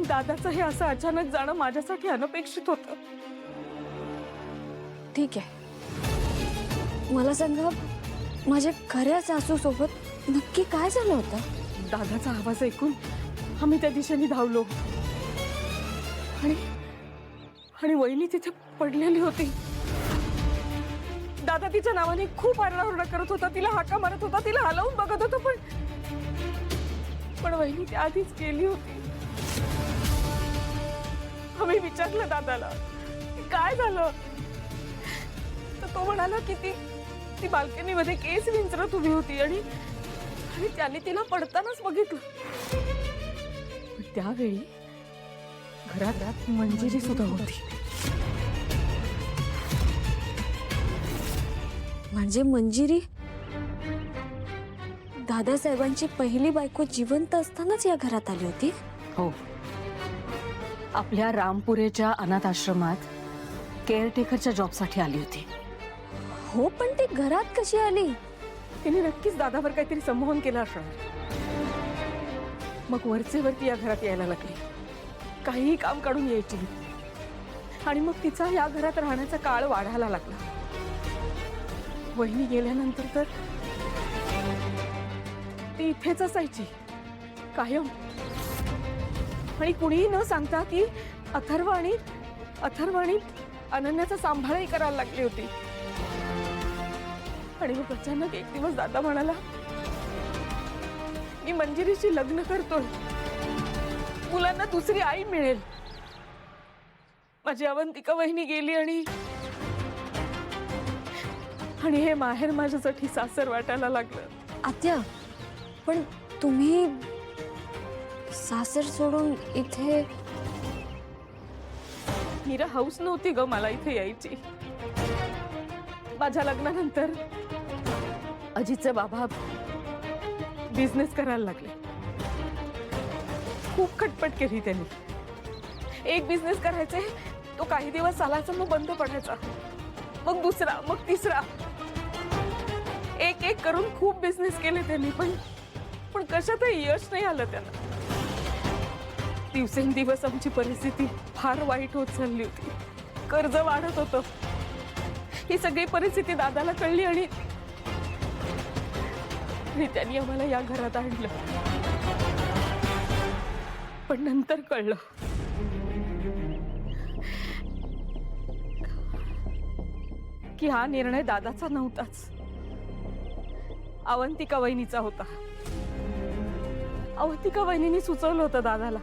दादाचं हे असं अचानक जाणं माझ्यासाठी अनपेक्षित होतं. ठीक आहे, मला सांगा, माझ्या खऱ्या सासू सोबत नक्की काय झालं होतं? दादाचा आवाज ऐकून आम्ही त्या दिशेने धावलो आणि आणि वहिनी तिथे पडलेली होती. दादा तिच्या नावाने खूप आरडाओरडा करत होता, तिला हाका मारत होता, तिला हलवून बघत होता, पण वहिनी त्या आधीच गेली होती. आम्ही विचारलं दादाला काय झालं, तर तो म्हणाला की ती बाल्कनीमध्ये केस विंचरत उभी होती आणि त्याने तिला पडतानाच बघितलं. पण त्यावेळी घरात मंजिरी सुद्धा होती. म्हणजे मंजिरी दादासाहेबांची पहिली बायको जिवंत असतानाच या घरात आली होती? हो, आपल्या रामपुरेच्या अनाथ आश्रमात केअरटेकरच्या जॉबसाठी आली होती. हो, पण ती घरात कशी आली? तिने नक्कीच दादावर काहीतरी संमोहन केलं असणार. मग वरती या घरात यायला लागली, काहीही काम काढून यायची आणि मग तिचा या घरात राहण्याचा काळ वाढायला लागला. वहिनी गेल्यानंतर तर ती इथेच असायची कायम, आणि कुणीही न सांगता ती अथर्व आणि अनन्याचा सांभाळही करायला लागली होती. आणि मग अचानक एक दिवस दादा म्हणाला, मी मंजिरीशी लग्न करतोय, मुलांना दुसरी आई मिळेल. माझी अवंतिका वहिनी गेली आणि हे माहेर माझ्यासाठी सासर वाटायला लागलं. आत्या, पण तुम्ही सासर सोडून इथे? मीरा हौस नव्हती ग मला इथे यायची. माझ्या लग्नानंतर अजितचे बाबा बिझनेस करायला लागले. खूप खटपट केली त्यांनी. एक बिझनेस करायचे, तो काही दिवस चालायचा, मग बंद पडायचा, मग दुसरा, मग तिसरा, एक करून खूप बिझनेस केले त्यांनी, पण कशातही यश नाही आलं त्यांना. दिवसेंदिवस आमची परिस्थिती फार वाईट होत चालली होती. कर्ज वाढत होतं. ही सगळी परिस्थिती दादाला कळली आणि त्यांनी आम्हाला या घरात आणलं. पण नंतर कळलं की हा निर्णय दादाचा नव्हताच, अवंतिका वहिनीचा होता. अवंतिका वहिनीने सुचवलं होतं दादाला